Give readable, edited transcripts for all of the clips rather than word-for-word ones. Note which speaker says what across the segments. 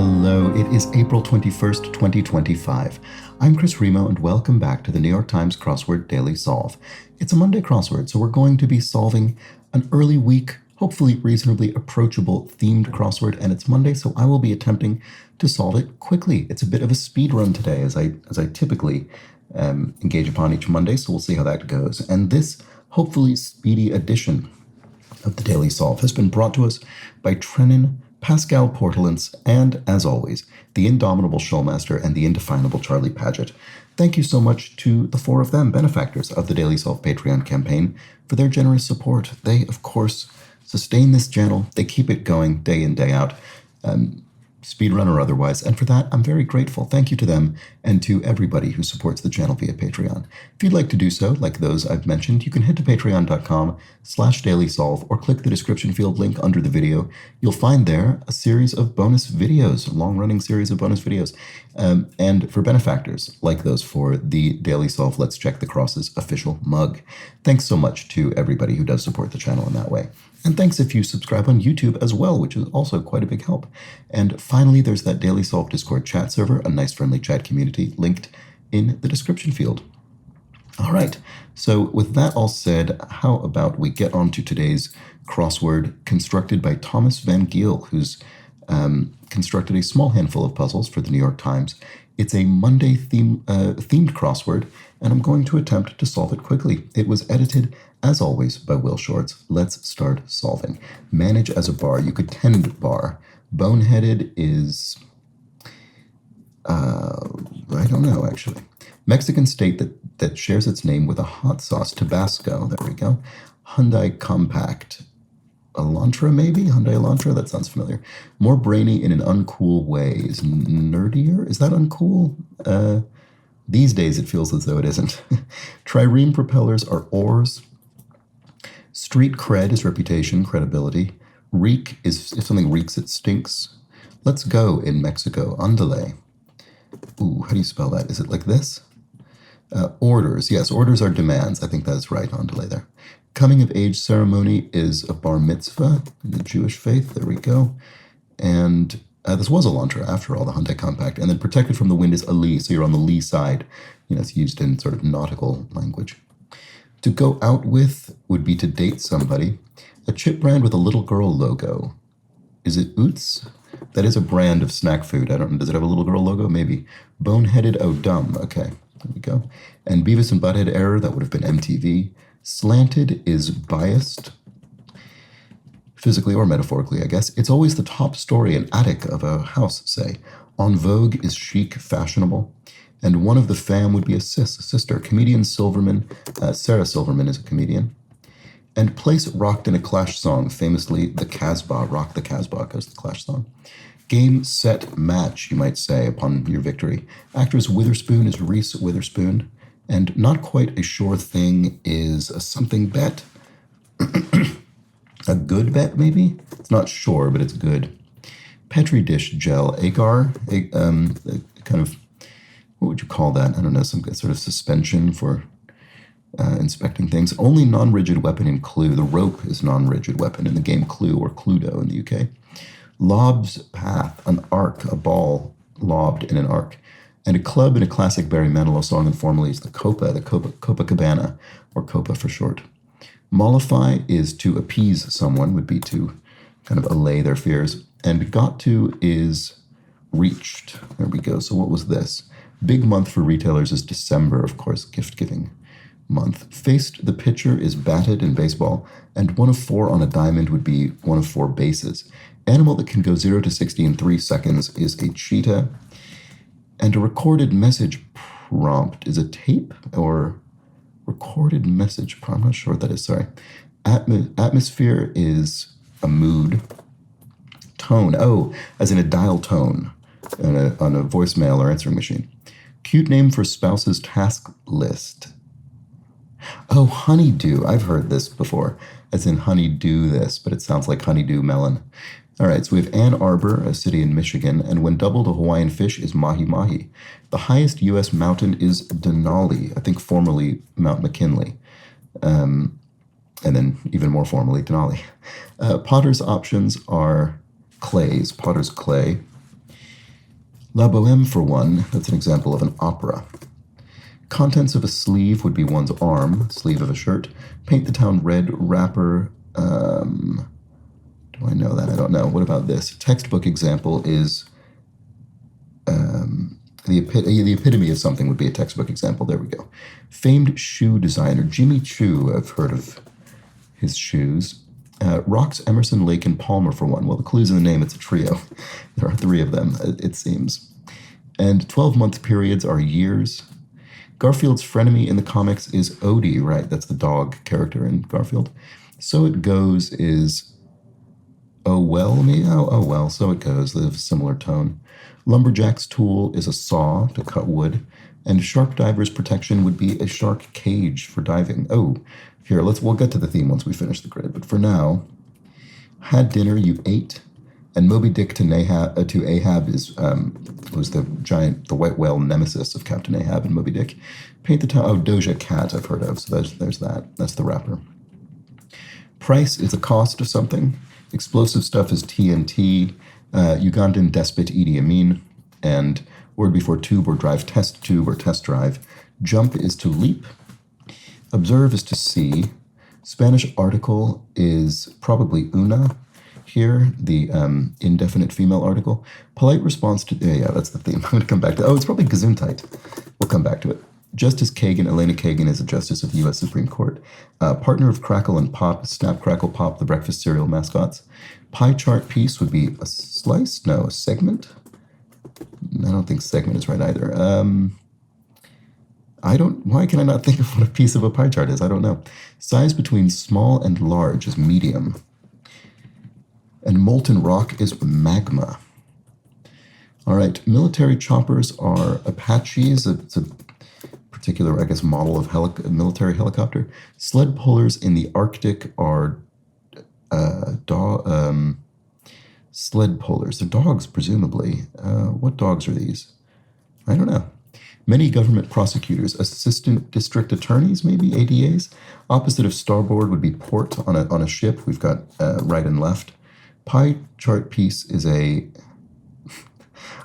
Speaker 1: Hello, it is April 21st, 2025. I'm Chris Remo, and welcome back to the New York Times Crossword Daily Solve. It's a Monday crossword, so we're going to be solving an early week, hopefully reasonably approachable themed crossword, and it's Monday, so I will be attempting to solve it quickly. It's a bit of a speed run today, as I typically engage upon each Monday, so we'll see how that goes. And this hopefully speedy edition of the Daily Solve has been brought to us by Trenin, Pascal Portalance, and, as always, the indomitable Showmaster and the indefinable Charlie Paget. Thank you so much to the four of them, benefactors of the Daily Solve Patreon campaign, for their generous support. They, of course, sustain this channel. They keep it going day in, day out, speedrun or otherwise, and for that, I'm very grateful. Thank you to them and to everybody who supports the channel via Patreon. If you'd like to do so, like those I've mentioned, you can head to patreon.com/dailysolve or click the description field link under the video. You'll find there a series of bonus videos, a long-running series of bonus videos, and for benefactors, like those for the Daily Solve Let's Check the Crosses official mug. Thanks so much to everybody who does support the channel in that way. And thanks if you subscribe on YouTube as well, which is also quite a big help. And finally, there's that Daily Solve Discord chat server, a nice friendly chat community linked in the description field. All right, so with that all said, how about we get on to today's crossword constructed by Thomas Van Giel, who's constructed a small handful of puzzles for the New York Times. It's a Monday themed crossword, and I'm going to attempt to solve it quickly. It was edited, as always, by Will Shorts. Let's start solving. Manage as a bar. You could tend bar. Boneheaded is, I don't know, actually. Mexican state that shares its name with a hot sauce. Tabasco. There we go. Hyundai Compact. Elantra, maybe? Hyundai Elantra? That sounds familiar. More brainy in an uncool way. Is nerdier? Is that uncool? These days it feels as though it isn't. Trireme propellers are oars. Street cred is reputation, credibility. Reek is if something reeks, it stinks. Let's go in Mexico. Andale. Ooh, how do you spell that? Is it like this? Orders. Yes, orders are demands. I think that's right. Andale there. Coming of age ceremony is a bar mitzvah in the Jewish faith. There we go. And this was Elantra, after all, the Hyundai Compact. And then protected from the wind is a lee, so you're on the lee side. You know, it's used in sort of nautical language. To go out with would be to date somebody. A chip brand with a little girl logo. Is it Oots? That is a brand of snack food. I don't know. Does it have a little girl logo? Maybe. Boneheaded, oh dumb. Okay, there we go. And Beavis and Butthead error, that would have been MTV. Slanted is biased. Physically or metaphorically, I guess. It's always the top story and attic of a house, say. En vogue is chic, fashionable. And one of the fam would be a sister. Comedian Silverman. Sarah Silverman is a comedian. And place rocked in a Clash song, famously the Casbah. Rock the Casbah goes the Clash song. Game, set, match, you might say, upon your victory. Actress Witherspoon is Reese Witherspoon. And not quite a sure thing is a something bet. A good bet, maybe? It's not sure, but it's good. Petri dish gel, agar, kind of, what would you call that? I don't know, some sort of suspension for inspecting things. Only non-rigid weapon in Clue. The rope is non-rigid weapon in the game Clue, or Cluedo in the UK. Lob's path, an arc, a ball lobbed in an arc. And a club in a classic Barry Manilow song informally is the Copacabana, or Copa for short. Mollify is to appease someone, would be to kind of allay their fears. And got to is reached. There we go. So what was this? Big month for retailers is December, of course, gift-giving month. Faced the pitcher is batted in baseball, and 1 of 4 on a diamond would be 1 of 4 bases. Animal that can go 0 to 60 in 3 seconds is a cheetah. And a recorded message prompt is a tape or recorded message prompt. I'm not sure what that is, sorry. Atmosphere is a mood. Tone, oh, as in a dial tone on a voicemail or answering machine. Cute name for spouse's task list. Oh, honeydew. I've heard this before, as in honeydew this, but it sounds like honeydew melon. All right, so we have Ann Arbor, a city in Michigan, and when doubled, a Hawaiian fish is mahi-mahi. The highest U.S. mountain is Denali, I think formerly Mount McKinley, and then even more formally Denali. Potter's options are clays, potter's clay, La Bohème, for one, that's an example of an opera. Contents of a sleeve would be one's arm, sleeve of a shirt. Paint the town red, wrapper. Do I know that? I don't know. What about this? Textbook example is the epitome of something would be a textbook example. There we go. Famed shoe designer Jimmy Choo. I've heard of his shoes. Rocks, Emerson, Lake, and Palmer, for one. Well, the clue's in the name. It's a trio. There are 3 of them, it seems. And 12-month periods are years. Garfield's frenemy in the comics is Odie, right? That's the dog character in Garfield. So It Goes is oh well, maybe? Oh well, so it goes. They have a similar tone. Lumberjack's tool is a saw to cut wood. And shark diver's protection would be a shark cage for diving. Oh, here, we'll get to the theme once we finish the grid. But for now, had dinner, you ate. And Moby Dick to Ahab was the white whale nemesis of Captain Ahab and Moby Dick. Paint the town. Oh, Doja Cat I've heard of. So there's that. That's the wrapper. Price is the cost of something. Explosive stuff is TNT. Ugandan despot Idi Amin. And word before tube or drive, test tube or test drive. Jump is to leap. Observe is to see. Spanish article is probably una. Here, the indefinite female article. Polite response to, yeah, that's the theme. I'm going to come back to, it's probably Gesundheit. We'll come back to it. Justice Kagan, Elena Kagan, is a justice of the U.S. Supreme Court. Partner of Crackle and Pop, Snap, Crackle, Pop, the breakfast cereal mascots. Pie chart piece would be a slice? No, a segment? I don't think segment is right either. Why can I not think of what a piece of a pie chart is? I don't know. Size between small and large is medium. And molten rock is magma. All right, military choppers are Apaches. It's a particular, I guess, model of military helicopter. Sled pullers in the Arctic are sled pullers. They're dogs, presumably. What dogs are these? I don't know. Many government prosecutors, assistant district attorneys, maybe ADAs. Opposite of starboard would be port on a ship. We've got right and left. Pie chart piece is I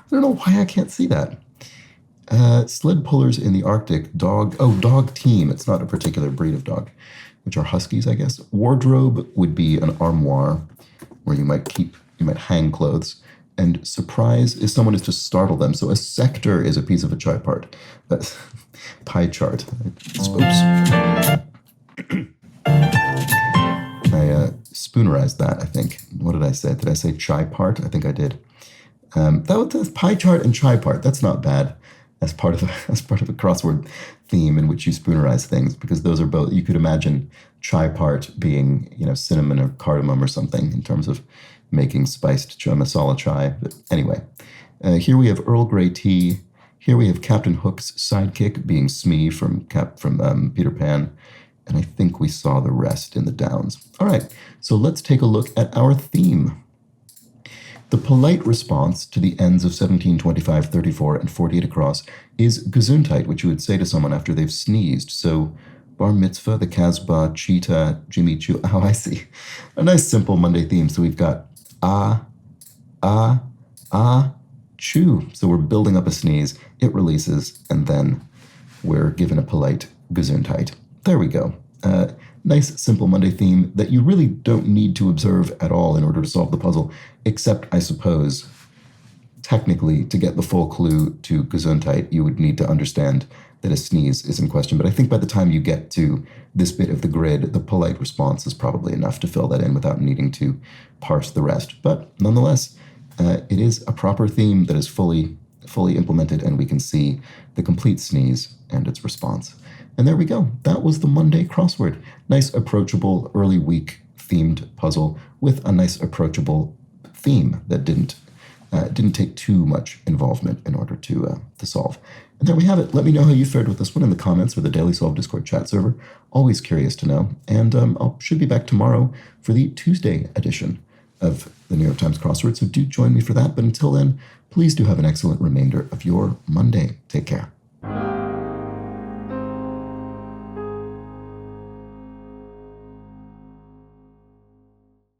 Speaker 1: don't know why I can't see that. Sled pullers in the Arctic, dog team. It's not a particular breed of dog, which are huskies, I guess. Wardrobe would be an armoire where you might hang clothes. And surprise is someone is to startle them. So a sector is a piece of a chart part. Pie chart. I spoonerized that, I think. What did I say? Did I say chai part? I think I did. That was pie chart and chai part. That's not bad as part of a crossword theme in which you spoonerize things, because those are both, you could imagine chai part being, cinnamon or cardamom or something in terms of making spiced masala chai. But anyway, here we have Earl Grey tea. Here we have Captain Hook's sidekick being Smee from Peter Pan. And I think we saw the rest in the downs. All right, so let's take a look at our theme. The polite response to the ends of 17, 25, 34, and 48 across is Gesundheit, which you would say to someone after they've sneezed. So bar mitzvah, the Casbah, cheetah, Jimmy Choo. Oh, I see. A nice simple Monday theme. So we've got chew. So we're building up a sneeze, it releases, and then we're given a polite Gesundheit. There we go. Nice, simple Monday theme that you really don't need to observe at all in order to solve the puzzle, except, I suppose, technically, to get the full clue to Gesundheit, you would need to understand that a sneeze is in question. But I think by the time you get to this bit of the grid, the polite response is probably enough to fill that in without needing to parse the rest. But nonetheless, it is a proper theme that is fully implemented, and we can see the complete sneeze and its response. And there we go. That was the Monday crossword. Nice, approachable, early week themed puzzle with a nice, approachable theme that didn't take too much involvement in order to solve. And there we have it. Let me know how you fared with this one in the comments or the Daily Solve Discord chat server. Always curious to know. And I should be back tomorrow for the Tuesday edition of the New York Times crossword. So do join me for that. But until then, please do have an excellent remainder of your Monday. Take care.